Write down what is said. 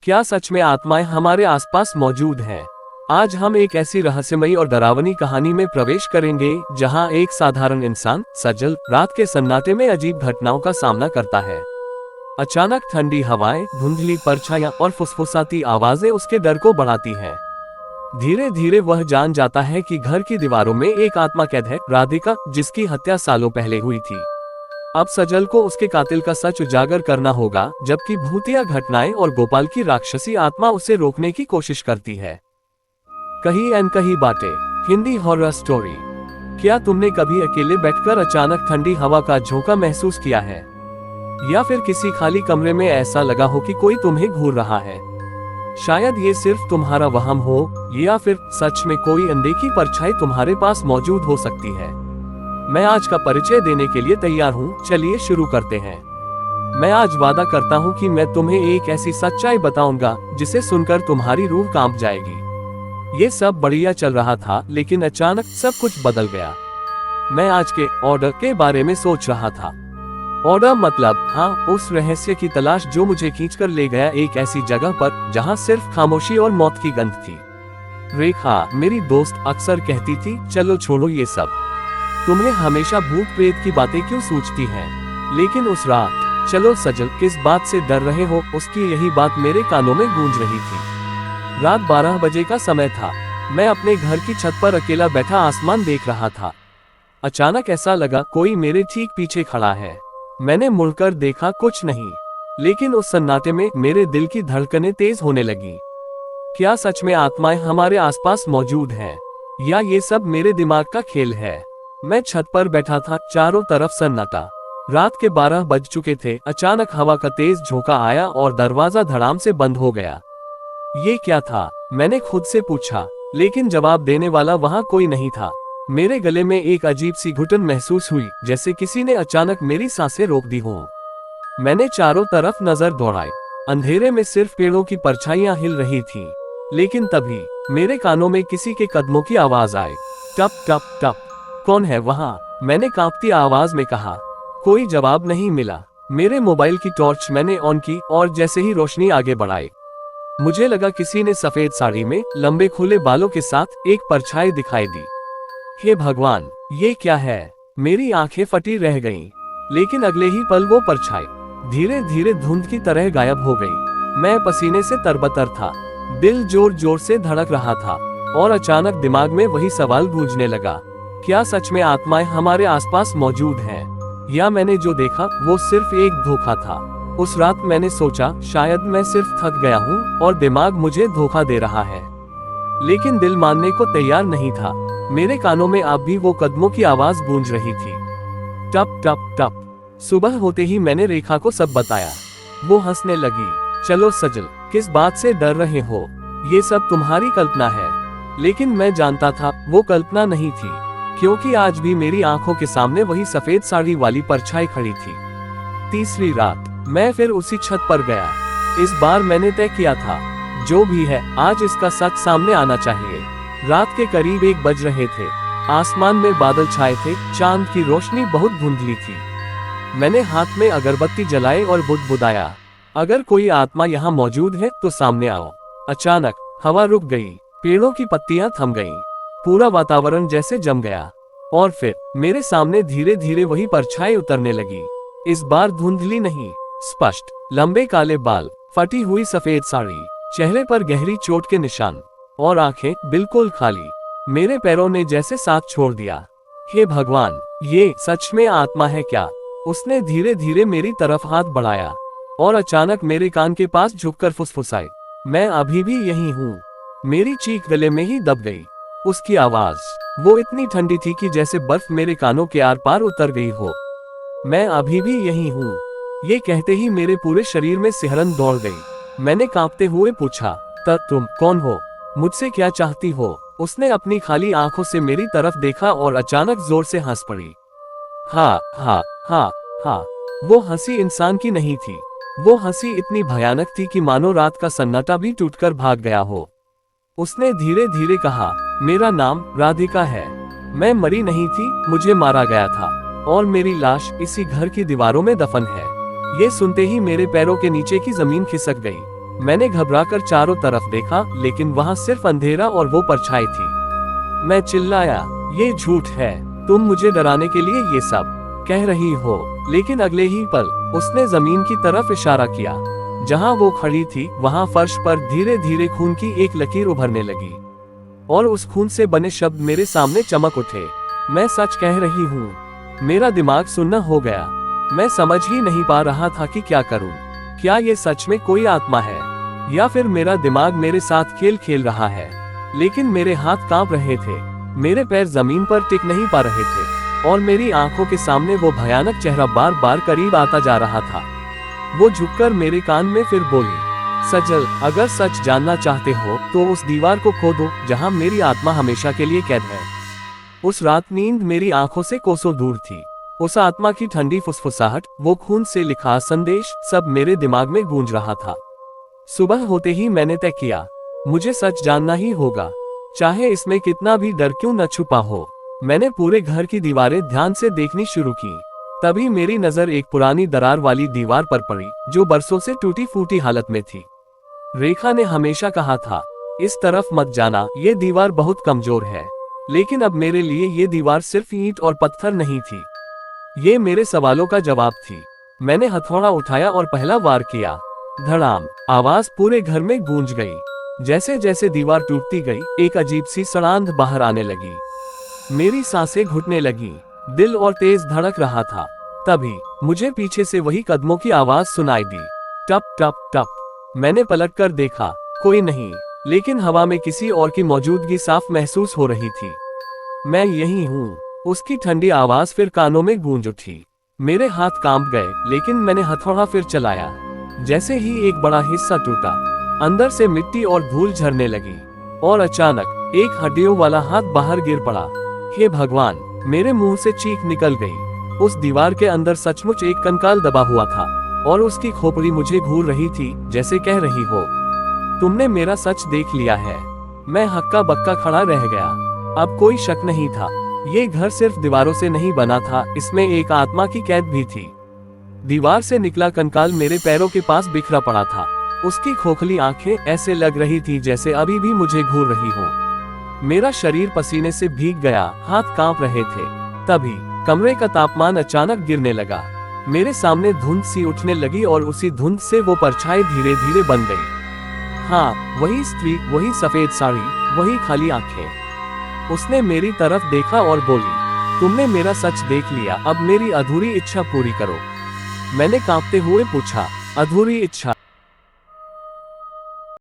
क्या सच में आत्माएं हमारे आसपास मौजूद हैं? आज हम एक ऐसी रहस्यमयी और डरावनी कहानी में प्रवेश करेंगे जहां एक साधारण इंसान सजल रात के सन्नाटे में अजीब घटनाओं का सामना करता है। अचानक ठंडी हवाएं, धुंधली परछाइयां और फुसफुसाती आवाजें उसके डर को बढ़ाती हैं। धीरे धीरे वह जान जाता है कि घर की दीवारों में एक आत्मा कैद है, राधिका, जिसकी हत्या सालों पहले हुई थी। अब सजल को उसके कातिल का सच उजागर करना होगा, जबकि भूतिया घटनाएं और गोपाल की राक्षसी आत्मा उसे रोकने की कोशिश करती है। कहीं अनकही बातें, हिंदी हॉरर स्टोरी। क्या तुमने कभी अकेले बैठकर अचानक ठंडी हवा का झोंका महसूस किया है, या फिर किसी खाली कमरे में ऐसा लगा हो कि कोई तुम्हें घूर रहा है? शायद ये सिर्फ तुम्हारा वहम हो, या फिर सच में कोई अनदेखी परछाई तुम्हारे पास मौजूद हो सकती है। मैं आज का परिचय देने के लिए तैयार हूँ, चलिए शुरू करते हैं। मैं आज वादा करता हूँ कि मैं तुम्हें एक ऐसी सच्चाई बताऊंगा जिसे सुनकर तुम्हारी रूह कांप जाएगी। ये सब बढ़िया चल रहा था, लेकिन अचानक सब कुछ बदल गया। मैं आज के ऑर्डर के बारे में सोच रहा था। ऑर्डर मतलब, हाँ, उस रहस्य की तलाश जो मुझे खींचकर ले गया एक ऐसी जगह पर जहाँ सिर्फ खामोशी और मौत की गंध थी। रेखा, मेरी दोस्त, अक्सर कहती थी, चलो छोड़ो ये सब, तुम्हें हमेशा भूत प्रेत की बातें क्यों सूझती हैं? लेकिन उस रात, चलो सजल, किस बात से डर रहे हो, उसकी यही बात मेरे कानों में गूंज रही थी। रात 12 बजे का समय था। मैं अपने घर की छत पर अकेला बैठा आसमान देख रहा था। अचानक ऐसा लगा कोई मेरे ठीक पीछे खड़ा है। मैंने मुड़कर देखा, कुछ नहीं, लेकिन उस सन्नाटे में मेरे दिल की धड़कनें तेज होने लगी। क्या सच में आत्माएं हमारे आसपास मौजूद हैं, या ये सब मेरे दिमाग का खेल है? मैं छत पर बैठा था, चारों तरफ सन्नाटा। रात के 12 बज चुके थे। अचानक हवा का तेज झोंका आया और दरवाजा धड़ाम से बंद हो गया। ये क्या था, मैंने खुद से पूछा, लेकिन जवाब देने वाला वहां कोई नहीं था। मेरे गले में एक अजीब सी घुटन महसूस हुई, जैसे किसी ने अचानक मेरी सांसें रोक दी हों। मैंने चारों तरफ नजर दौड़ाई। अंधेरे में सिर्फ पेड़ों की परछाइयां हिल रही थीं। लेकिन तभी मेरे कानों में किसी के कदमों की आवाज आई। टप टप टप। कौन है वहां? मैंने कांपती आवाज में कहा। कोई जवाब नहीं मिला। मेरे मोबाइल की टॉर्च मैंने ऑन की और जैसे ही रोशनी आगे बढ़ाई, मुझे लगा किसी ने सफेद साड़ी में लंबे खुले बालों के साथ एक परछाई दिखाई दी। हे भगवान, ये क्या है? मेरी आंखें फटी रह गईं। लेकिन अगले ही पल वो परछाई धीरे धीरे धुंध की तरह गायब हो गई। मैं पसीने से तरबतर था, दिल जोर जोर से धड़क रहा था, और अचानक दिमाग में वही सवाल गूंजने लगा, क्या सच में आत्माएं हमारे आसपास मौजूद हैं, या मैंने जो देखा वो सिर्फ एक धोखा था? उस रात मैंने सोचा, शायद मैं सिर्फ थक गया हूँ और दिमाग मुझे धोखा दे रहा है। लेकिन दिल मानने को तैयार नहीं था। मेरे कानों में अब भी वो कदमों की आवाज गूंज रही थी। टप टप टप। सुबह होते ही मैंने रेखा को सब बताया। वो हंसने लगी। चलो सजल, किस बात से डर रहे हो? ये सब तुम्हारी कल्पना है। लेकिन मैं जानता था वो कल्पना नहीं थी, क्योंकि आज भी मेरी आंखों के सामने वही सफेद साड़ी वाली परछाई खड़ी थी। तीसरी रात, मैं फिर उसी छत पर गया। इस बार मैंने तय किया था, जो भी है, आज इसका सच सामने आना चाहिए। रात के करीब 1 बज रहे थे। आसमान में बादल छाए थे, चांद की रोशनी बहुत धुंधली थी। मैंने हाथ में अगरबत्ती जलाई और बुदबुदाया, अगर कोई आत्मा यहाँ मौजूद है तो सामने आओ। अचानक हवा रुक गई, पेड़ों की पत्तियां थम गईं, पूरा वातावरण जैसे जम गया, और फिर मेरे सामने धीरे धीरे वही परछाई उतरने लगी। इस बार धुंधली नहीं, स्पष्ट। लंबे काले बाल, फटी हुई सफेद साड़ी, चेहरे पर गहरी चोट के निशान, और आंखें बिल्कुल खाली। मेरे पैरों ने जैसे साथ छोड़ दिया। हे भगवान, ये सच में आत्मा है क्या? उसने धीरे धीरे मेरी तरफ हाथ बढ़ाया और अचानक मेरे कान के पास झुककर फुसफुसाई, मैं अभी भी यही हूँ। मेरी चीख गले में ही दब गई। उसकी आवाज, वो इतनी ठंडी थी कि जैसे बर्फ मेरे कानों के आर पार उतर गई हो। मैं अभी भी यही हूँ। ये कहते ही मेरे पूरे शरीर में सिहरन दौड़ गई। मैंने कांपते हुए पूछा, तुम कौन हो? मुझसे क्या चाहती हो? उसने अपनी खाली आंखों से मेरी तरफ देखा और अचानक जोर से हंस पड़ी। हाँ हाँ हाँ हाँ। वो हंसी इंसान की नहीं थी। वो हंसी इतनी भयानक थी कि मानो रात का सन्नाटा भी टूटकर भाग गया हो। उसने धीरे धीरे कहा, मेरा नाम राधिका है। मैं मरी नहीं थी, मुझे मारा गया था, और मेरी लाश इसी घर की दीवारों में दफन है। ये सुनते ही मेरे पैरों के नीचे की जमीन खिसक गई। मैंने घबराकर चारों तरफ देखा, लेकिन वहां सिर्फ अंधेरा और वो परछाई थी। मैं चिल्लाया, ये झूठ है, तुम मुझे डराने के लिए ये सब कह रही हो। लेकिन अगले ही पल उसने जमीन की तरफ इशारा किया। जहां वो खड़ी थी वहां फर्श पर धीरे धीरे खून की एक लकीर उभरने लगी, और उस खून से बने शब्द मेरे सामने चमक उठे, मैं सच कह रही हूँ। मेरा दिमाग सुन्न हो गया। मैं समझ ही नहीं पा रहा था कि क्या करूं। क्या ये सच में कोई आत्मा है, या फिर मेरा दिमाग मेरे साथ खेल खेल रहा है। लेकिन मेरे हाथ कांप रहे थे, मेरे पैर जमीन पर टिक नहीं पा रहे थे, और मेरी आंखों के सामने वो भयानक चेहरा बार बार करीब आता जा रहा था। वो झुककर मेरे कान में फिर बोली, सजल, अगर सच जानना चाहते हो तो उस दीवार को खोदो जहां मेरी आत्मा हमेशा के लिए कैद है। उस रात नींद मेरी आंखों से कोसों दूर थी। उस आत्मा की ठंडी फुसफुसाहट, वो खून से लिखा संदेश, सब मेरे दिमाग में गूंज रहा था। सुबह होते ही मैंने तय किया, मुझे सच जानना ही होगा, चाहे इसमें कितना भी डर क्यों न छुपा हो। मैंने पूरे घर की दीवारें ध्यान से देखनी शुरू की। तभी मेरी नजर एक पुरानी दरार वाली दीवार पर पड़ी, जो बरसों से टूटी फूटी हालत में थी। रेखा ने हमेशा कहा था, इस तरफ मत जाना, ये दीवार बहुत कमजोर है। लेकिन अब मेरे लिए ये दीवार सिर्फ ईंट और पत्थर नहीं थी, ये मेरे सवालों का जवाब थी। मैंने हथौड़ा उठाया और पहला वार किया। धड़ाम, आवाज पूरे घर में गूंज गई। जैसे जैसे दीवार टूटती गई, एक अजीब सी सड़ांध बाहर आने लगी। मेरी सांसें घुटने लगी, दिल और तेज धड़क रहा था। तभी मुझे पीछे से वही कदमों की आवाज सुनाई दी, टप टप टप। मैंने पलटकर देखा, कोई नहीं, लेकिन हवा में किसी और की मौजूदगी साफ महसूस हो रही थी। मैं यही हूँ, उसकी ठंडी आवाज फिर कानों में गूंज उठी। मेरे हाथ कांप गए, लेकिन मैंने हथौड़ा फिर चलाया। जैसे ही एक बड़ा हिस्सा टूटा, अंदर से मिट्टी और धूल झरने लगी, और अचानक एक हड्डियों वाला हाथ बाहर गिर पड़ा। हे भगवान, मेरे मुंह से चीख निकल गई। उस दीवार के अंदर सचमुच एक कंकाल दबा हुआ था, और उसकी खोपड़ी मुझे घूर रही थी, जैसे कह रही हो, तुमने मेरा सच देख लिया है। मैं हक्का बक्का खड़ा रह गया। अब कोई शक नहीं था, ये घर सिर्फ दीवारों से नहीं बना था, इसमें एक आत्मा की कैद भी थी। दीवार से निकला कंकाल मेरे पैरों के पास बिखरा पड़ा था। उसकी खोखली आंखें ऐसे लग रही थी जैसे अभी भी मुझे घूर रही हो। मेरा शरीर पसीने से भीग गया, हाथ कांप रहे थे। तभी कमरे का तापमान अचानक गिरने लगा। मेरे सामने धुंध सी उठने लगी, और उसी धुंध से वो परछाई धीरे धीरे बन गई। हाँ, वही स्त्री, वही सफेद साड़ी, वही खाली आंखें। उसने मेरी तरफ देखा और बोली, तुमने मेरा सच देख लिया, अब मेरी अधूरी इच्छा पूरी करो। मैंने कांपते हुए पूछा, अधूरी इच्छा?